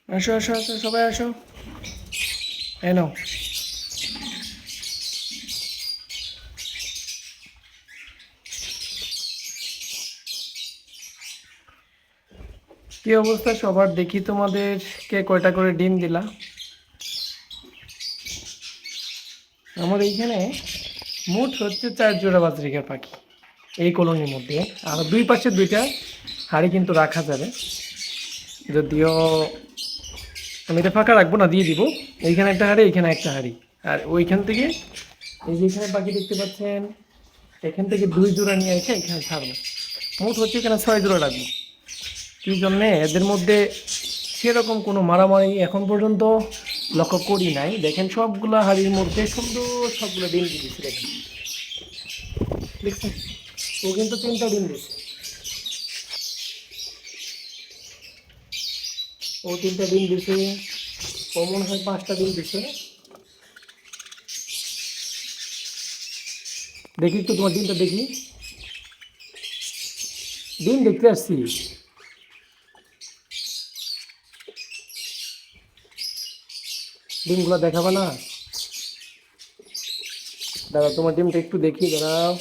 আসো আসো আসো সবাই আসো। এই নাও। কি অবস্থা সবার, দেখি তোমাদের কে কয়টা করে ডিম দিলা। আমার এইখানে মোট হচ্ছে 4 জোড়া বাজরিকার পাখি এই কলোনির মধ্যে। আর দুই পাশে দুইটা হাঁড়ি কিন্তু রাখা যাবে, যদিও আমি এটা ফাঁকা রাখবো না, দিয়ে দিব। এইখানে একটা হাঁড়ি, এইখানে একটা হাঁড়ি। আর ওইখান থেকে এই যে এখানে পাখি দেখতে পাচ্ছেন, এখান থেকে 2 জোড়া নিয়ে এসে এখানে ছাড়বো। মোট হচ্ছে এখানে 6 জোড়া রাখবো। কি জন্যে এদের মধ্যে সেরকম কোনো মারামারি এখন পর্যন্ত লক্ষ্য করি নাই। দেখেন সবগুলা হাড়ির মধ্যে সুন্দর সবগুলো ডিম দিয়ে দিচ্ছে। দেখেন, দেখছেন, ও কিন্তু 3টা ডিম দিচ্ছে। ও 3টা ডিম দিছে, ও মনে হয় 5টা ডিম দিছে। দেখি একটু তোমার ডিমটা দেখি। ডিম দেখতে আসছি। ডিমগুলো দেখাবা না? দাদা তোমার ডিমটা একটু দেখি, দাঁড়াও।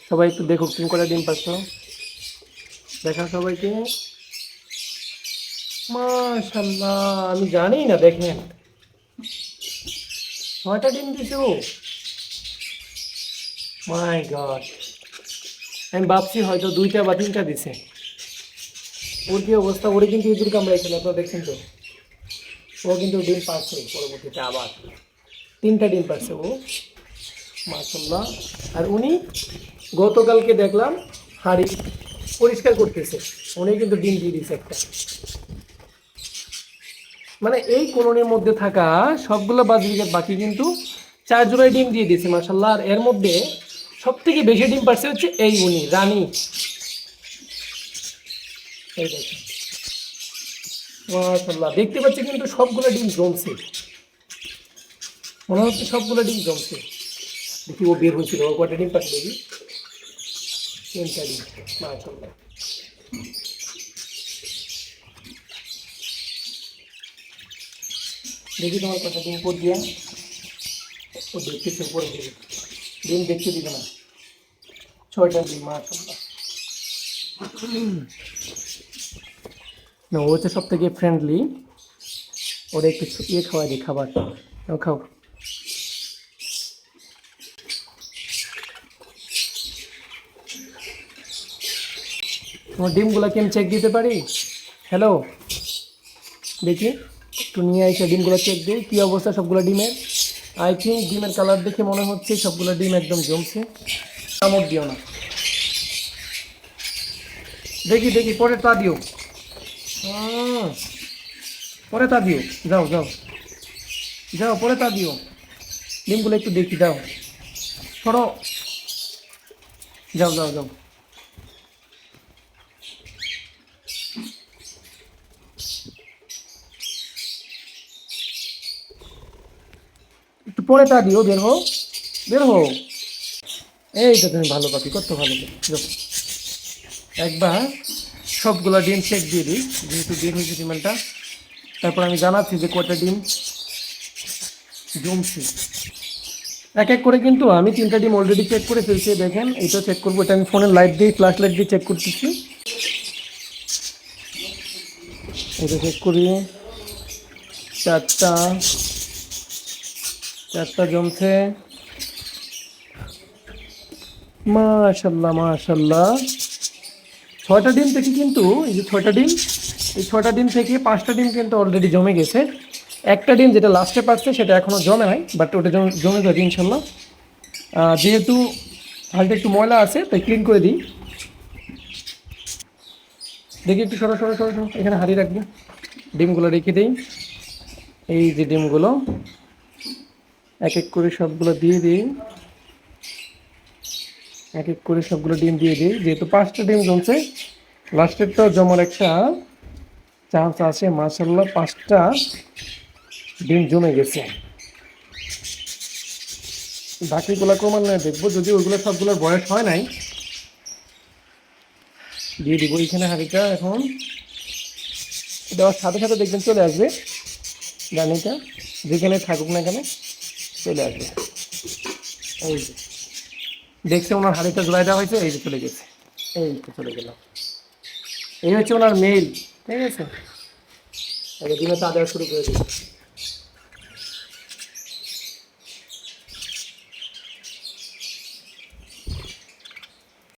সবাই একটু দেখো তুমি কটা ডিম পাচ্ছ, দেখা সবাইকে। মাশাল্লাহ, আমি জানি না, দেখেন 6টা ডিম দিছে ও। মাই গড, আমি ভাবছি হয়তো 2টা বা 3টা দিছে। ওর কি অবস্থা, ওরে কিন্তু ইঁদুর কামড়াইছিল, আপনারা দেখছেন তো। ও কিন্তু ডিম পাচ্ছে পরবর্তীতে আবার 3টা ডিম পাচ্ছে ও। মাশাল্লাহ। আর উনি গতকালকে দেখলাম হাড়ি পরিষ্কার করতেছে, উনি কিন্তু ডিম দিয়ে দিয়েছে একটা। মানে এই কলোনির মধ্যে থাকা সবগুলো বাজরিকার বাকি কিন্তু 4 জোড়ায় ডিম দিয়ে দিয়েছে মাশাল্লাহ। আর এর মধ্যে সব থেকে বেশি ডিম পাচ্ছে হচ্ছে এই উনি রানী। এই দেখেন, মাশাল্লাহ, দেখতে পাচ্ছি কিন্তু সবগুলো ডিম জমছে, মনে হচ্ছে সবগুলো ডিম জমছে। দেখি ও বের হয়েছিল, ও কটা ডিম পাচ্ছে দেখি। 3টা ডিম, মাশাল্লাহ। দেখি তোমার কটা ডিম পর দিয়া। ও দেখতেছে উপরে দিকে, ডিম দেখতে দিবে না। 6টা ডিম, মাশাল্লাহ। না, ও হচ্ছে সব থেকে ফ্রেন্ডলি। ওরা একটু ইয়ে খাওয়াই দিই, খাবার। ও খাও। তোমার ডিমগুলো কি আমি চেক দিতে পারি? হ্যালো, দেখি একটু নিয়ে এসে ডিমগুলো চেক দিই কী অবস্থা সবগুলো ডিমের। আই থিঙ্ক ডিমের কালার দেখে মনে হচ্ছে সবগুলো ডিম একদম জমছে। কামড় দিও না। দেখি দেখি, পরে তা দিও। হুম, পরে তা দিও। যাও যাও যাও, পরে তা দিও। ডিমগুলো একটু দেখি, যাও সরো, যাও যাও যাও। একটু পরে তা দিও, বের হো, বের হো। এই তো তুমি ভালো পাখি, কত ভালো পাখি। যাও, একবার সবগুলো ডিম চেক দিয়ে দিই, যেহেতু বের হয়েছে ডিমেলটা। তারপর আমি জানাচ্ছি যে কয়টা ডিম জমছে। এক এক করে কিন্তু আমি 3টা ডিম অলরেডি চেক করে ফেলছি। দেখেন, এটা চেক করবো, এটা আমি ফোনের লাইট দিয়ে, ফ্ল্যাশ লাইট দিয়ে চেক করতেছি। এটা চেক করি। 4টা, 4টা জমছে। মাশাল্লাহ মাশাল্লাহ। 6টা ডিম থেকে কিন্তু, এই যে 6টা ডিম, এই 6টা ডিম থেকে 5টা ডিম কিন্তু অলরেডি জমে গেছে। একটা ডিম যেটা লাস্টে পাচ্ছে সেটা এখনও জমে নাই, বাট ওটা জমে যাবে ইনশাল্লাহ। যেহেতু হালকা একটু ময়লা আছে তাই ক্লিন করে দিই। দেখি একটু সরো সরো সরো সরো, এখানে হাঁড়ি রাখবো, ডিমগুলো রেখে দিই। এই যে ডিমগুলো এক এক করে সবগুলো দিয়ে দিই, এক এক করে সবগুলো ডিম দিয়ে দিই। যেহেতু 5টা ডিম জমছে, লাস্টেরটাও জমার একটা চান্স আছে। মাশাল্লাহ, 5টা ডিম জমে গেছে। বাকিগুলো ক্রমান্বয়ে দেখবো, যদি ওইগুলো সবগুলোর বয়স হয় নাই দিয়ে দিব। এইখানে হাঁড়িটা এখন দেওয়ার সাথে সাথে দেখবেন চলে আসবে রানীটা, যেখানে থাকুক না কেন চলে আসবে। এই যে দেখছে ওনার হাড়িটা জোড়ায় দেওয়া হয়েছে, এই যে চলে গেছে, এই তো চলে গেল। এই হচ্ছে ওনার মেইল, ঠিক আছে। ডিমে চা দেওয়া শুরু করে দিচ্ছে।